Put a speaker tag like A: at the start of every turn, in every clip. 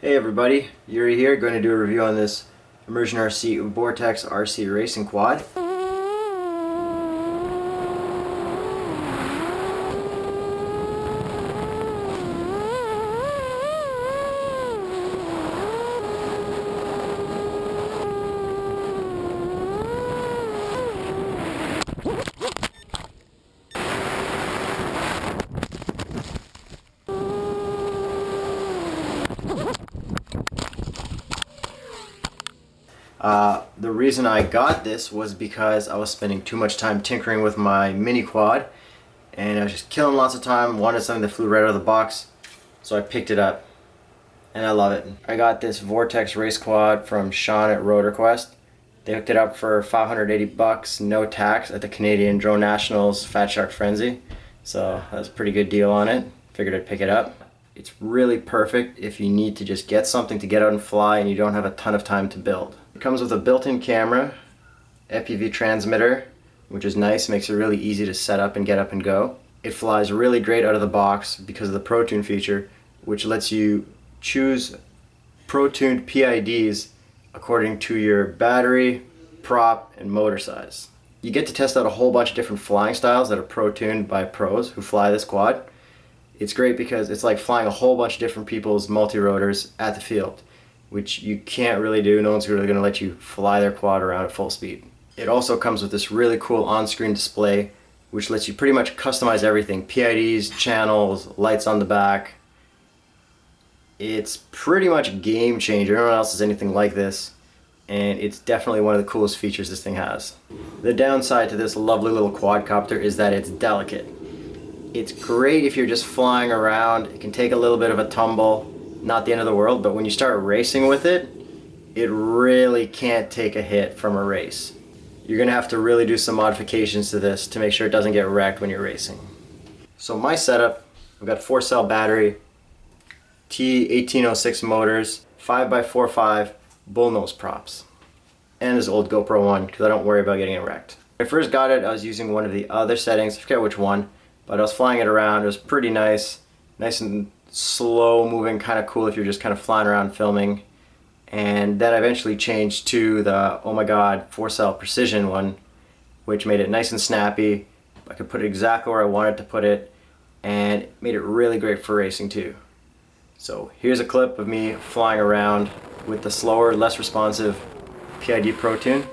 A: Hey everybody, Yuri here, going to do a review on this ImmersionRC Vortex RC Racing Quad. The reason I got this was because I was spending too much time tinkering with my mini quad and I was just killing lots of time, wanted something that flew right out of the box, so I picked it up and I love it. I got this Vortex race quad from Shawn at Rotorquest. They hooked it up for $580, no tax, at the Canadian Drone Nationals Fat Shark Frenzy, so that was a pretty good deal on it. Figured I'd pick it up. It's really perfect if you need to just get something to get out and fly and you don't have a ton of time to build. It comes with a built-in camera, FPV transmitter, which is nice, makes it really easy to set up and get up and go. It flies really great out of the box because of the ProTune feature, which lets you choose ProTuned PIDs according to your battery, prop, and motor size. You get to test out a whole bunch of different flying styles that are ProTuned by pros who fly this quad. It's great because it's like flying a whole bunch of different people's multi-rotors at the field, which you can't really do. No one's really going to let you fly their quad around at full speed. It also comes with this really cool on-screen display, which lets you pretty much customize everything. PIDs, channels, lights on the back. It's pretty much a game changer. No one else has anything like this, and it's definitely one of the coolest features this thing has. The downside to this lovely little quadcopter is that it's delicate. It's great if you're just flying around. It can take a little bit of a tumble, not the end of the world, but when you start racing with it, it really can't take a hit from a race. You're gonna have to really do some modifications to this to make sure it doesn't get wrecked when you're racing. So my setup, I've got 4-cell battery, T1806 motors, 5x4.5 bullnose props, and this old GoPro 1 because I don't worry about getting it wrecked. When I first got it, I was using one of the other settings, I forget which one, but I was flying it around. It was pretty nice and slow moving, kind of cool if you're just kind of flying around filming. And then I eventually changed to the, oh my god, 4-cell precision one, which made it nice and snappy. I could put it exactly where I wanted to put it, and it made it really great for racing too. So here's a clip of me flying around with the slower, less responsive PID ProTune.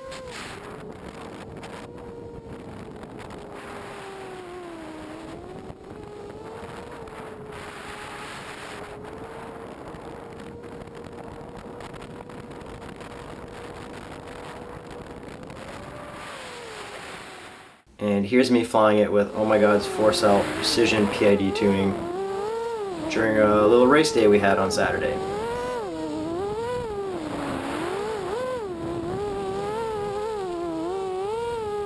A: And here's me flying it with, oh my god's 4-cell precision PID tuning during a little race day we had on Saturday.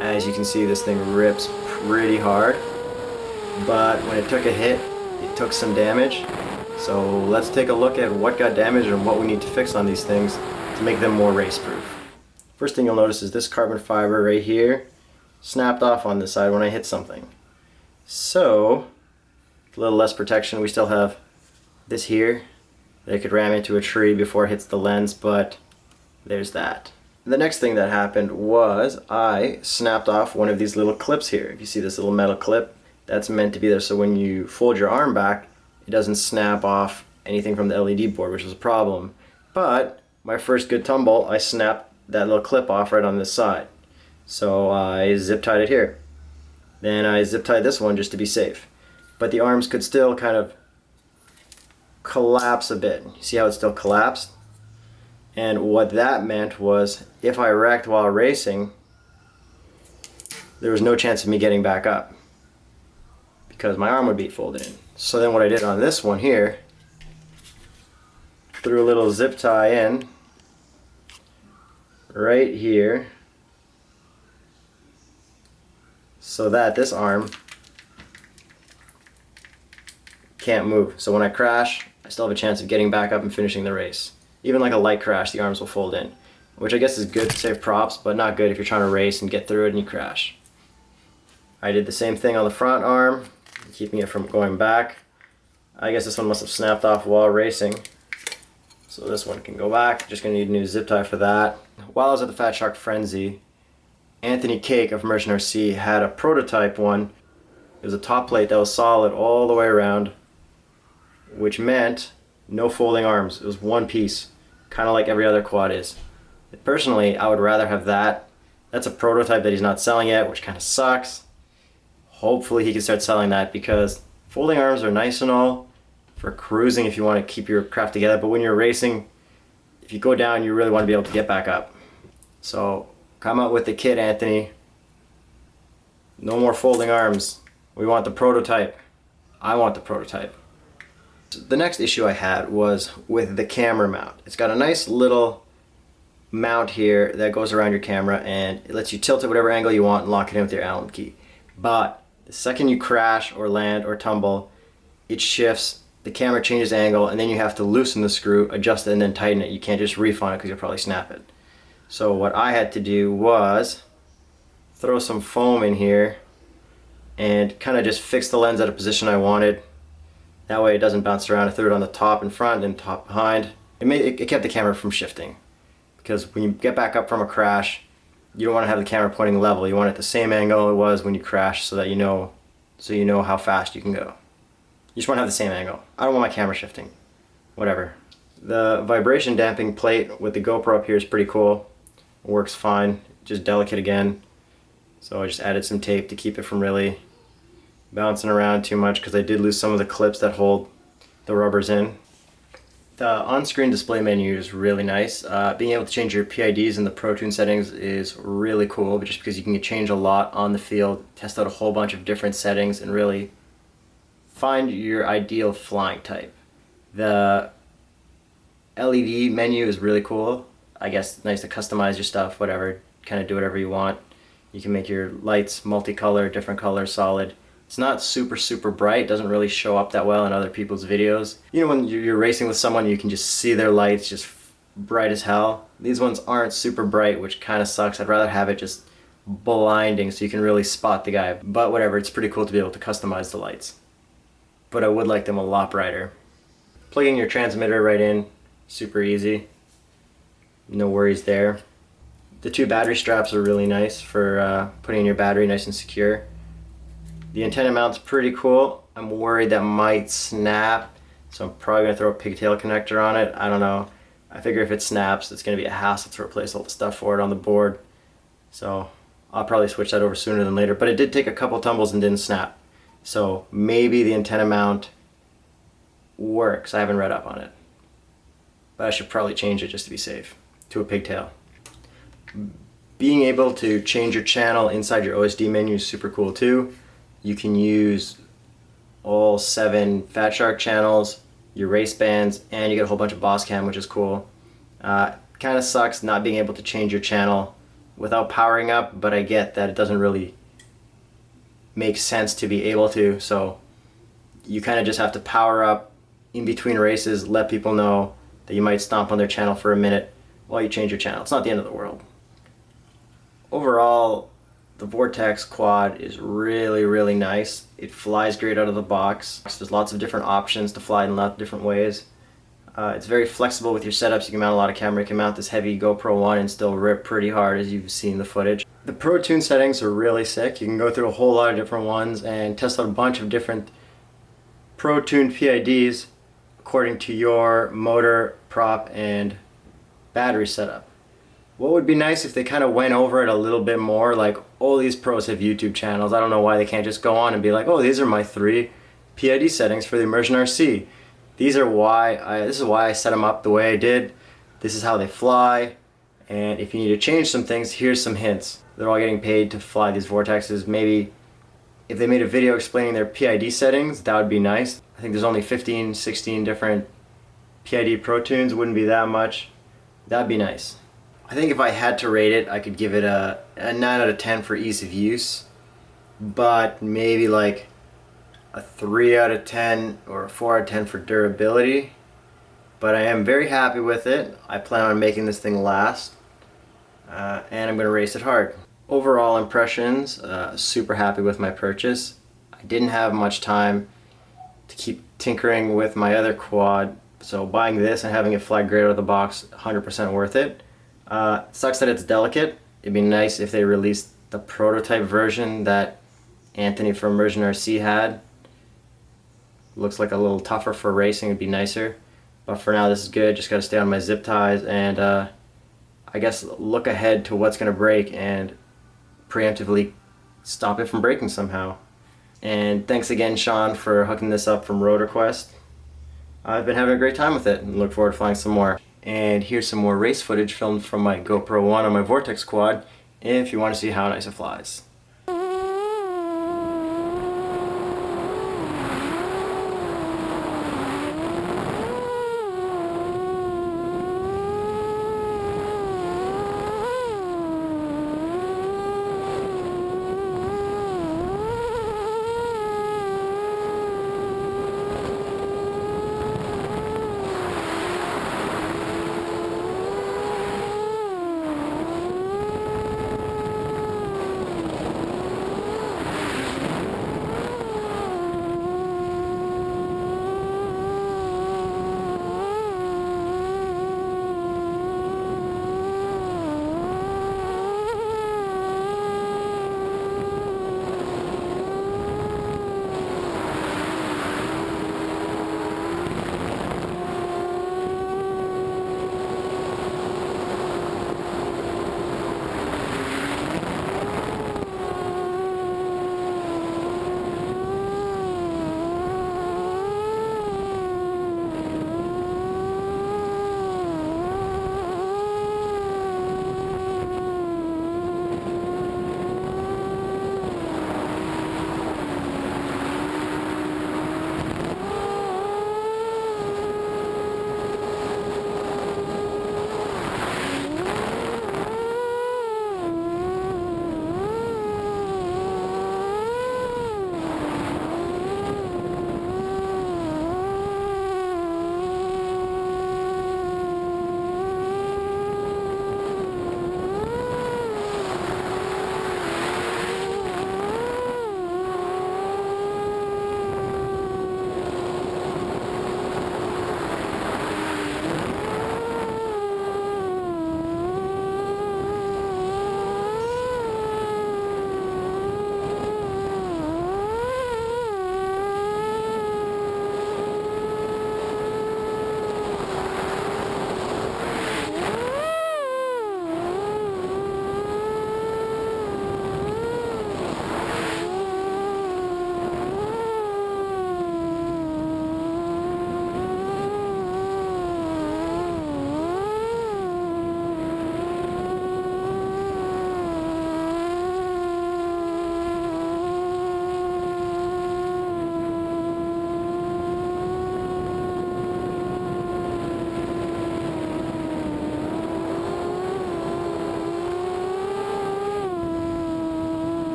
A: As you can see, this thing rips pretty hard, but when it took a hit, it took some damage. So let's take a look at what got damaged and what we need to fix on these things to make them more race proof. First thing you'll notice is this carbon fiber right here snapped off on this side when I hit something. So, a little less protection. We still have this here that could ram into a tree before it hits the lens, but there's that. The next thing that happened was I snapped off one of these little clips here. If you see this little metal clip, that's meant to be there so when you fold your arm back, it doesn't snap off anything from the LED board, which was a problem. But my first good tumble, I snapped that little clip off right on this side. So I zip tied it here. Then I zip tied this one just to be safe. But the arms could still kind of collapse a bit. You see how it still collapsed? And what that meant was if I wrecked while racing, there was no chance of me getting back up because my arm would be folded in. So then what I did on this one here, threw a little zip tie in right here, so that this arm can't move. So when I crash, I still have a chance of getting back up and finishing the race. Even like a light crash, the arms will fold in, which I guess is good to save props, but not good if you're trying to race and get through it and you crash. I did the same thing on the front arm, keeping it from going back. I guess this one must have snapped off while racing. So this one can go back. Just gonna need a new zip tie for that. While I was at the Fat Shark Frenzy, Anthony Cake of ImmersionRC had a prototype one. It was a top plate that was solid all the way around, which meant no folding arms. It was one piece, kind of like every other quad is. Personally, I would rather have that. That's a prototype that he's not selling yet, which kind of sucks. Hopefully he can start selling that, because folding arms are nice and all for cruising if you want to keep your craft together, but when you're racing, if you go down, you really want to be able to get back up. So come out with the kit, Anthony. No more folding arms. We want the prototype. I want the prototype. The next issue I had was with the camera mount. It's got a nice little mount here that goes around your camera, and it lets you tilt it whatever angle you want and lock it in with your Allen key. But the second you crash or land or tumble, it shifts, the camera changes angle, and then you have to loosen the screw, adjust it, and then tighten it. You can't just reef on it because you'll probably snap it. So what I had to do was throw some foam in here and kind of just fix the lens at a position I wanted. That way it doesn't bounce around. I threw it on the top in front and top behind. It kept the camera from shifting, because when you get back up from a crash, you don't want to have the camera pointing level. You want it the same angle it was when you crashed, so that you know how fast you can go. You just want to have the same angle. I don't want my camera shifting. Whatever. The vibration damping plate with the GoPro up here is pretty cool. It works fine. Just delicate again. So I just added some tape to keep it from really bouncing around too much, because I did lose some of the clips that hold the rubbers in. The on-screen display menu is really nice. Being able to change your PIDs in the ProTune settings is really cool, just because you can change a lot on the field, test out a whole bunch of different settings, and really find your ideal flying type. The LED menu is really cool. I guess nice to customize your stuff, whatever, kind of do whatever you want. You can make your lights multicolor, different colors, solid. It's not super bright, doesn't really show up that well in other people's videos. You know, when you're racing with someone, you can just see their lights just bright as hell. These ones aren't super bright, which kind of sucks. I'd rather have it just blinding so you can really spot the guy. But whatever, it's pretty cool to be able to customize the lights. But I would like them a lot brighter. Plugging your transmitter right in, super easy. No worries there. The two battery straps are really nice for putting your battery nice and secure. The antenna mount's pretty cool. I'm worried that might snap, so I'm probably going to throw a pigtail connector on it. I don't know. I figure if it snaps, it's going to be a hassle to replace all the stuff for it on the board. So I'll probably switch that over sooner than later. But it did take a couple tumbles and didn't snap. So maybe the antenna mount works. I haven't read up on it. But I should probably change it just to be safe to a pigtail. Being able to change your channel inside your OSD menu is super cool too. You can use all 7 Fat Shark channels, your race bands, and you get a whole bunch of boss cam, which is cool. Kind of sucks not being able to change your channel without powering up, but I get that it doesn't really make sense to be able to, so you kind of just have to power up in between races, let people know that you might stomp on their channel for a minute while you change your channel. It's not the end of the world. Overall, the Vortex quad is really nice. It flies great out of the box. There's lots of different options to fly in lots of different ways. It's very flexible with your setups. You can mount a lot of camera. You can mount this heavy GoPro One and still rip pretty hard, as you've seen the footage. The ProTune settings are really sick. You can go through a whole lot of different ones and test out a bunch of different ProTune PIDs according to your motor, prop, and battery setup. What would be nice if they kind of went over it a little bit more, like all these pros have YouTube channels. I don't know why they can't just go on and be like, oh, these are my 3 PID settings for the ImmersionRC. This is why I set them up the way I did. This is how they fly. And if you need to change some things, here's some hints. They're all getting paid to fly these Vortexes. Maybe if they made a video explaining their PID settings, that would be nice. I think there's only 15, 16 different PID ProTunes. It wouldn't be that much. That'd be nice. I think if I had to rate it, I could give it a 9 out of 10 for ease of use, but maybe like a 3 out of 10 or a 4 out of 10 for durability. But I am very happy with it. I plan on making this thing last, and I'm going to race it hard. Overall impressions, super happy with my purchase. I didn't have much time to keep tinkering with my other quad, So buying this and having it fly great out of the box, 100% worth it. Sucks that it's delicate. It'd be nice if they released the prototype version that Anthony from ImmersionRC had. Looks like a little tougher for racing, it'd be nicer. But for now this is good, just gotta stay on my zip ties and I guess look ahead to what's gonna break and preemptively stop it from breaking somehow. And thanks again, Shawn, for hooking this up from Rotorquest. I've been having a great time with it and look forward to flying some more. And here's some more race footage filmed from my GoPro 1 on my Vortex quad if you want to see how nice it flies.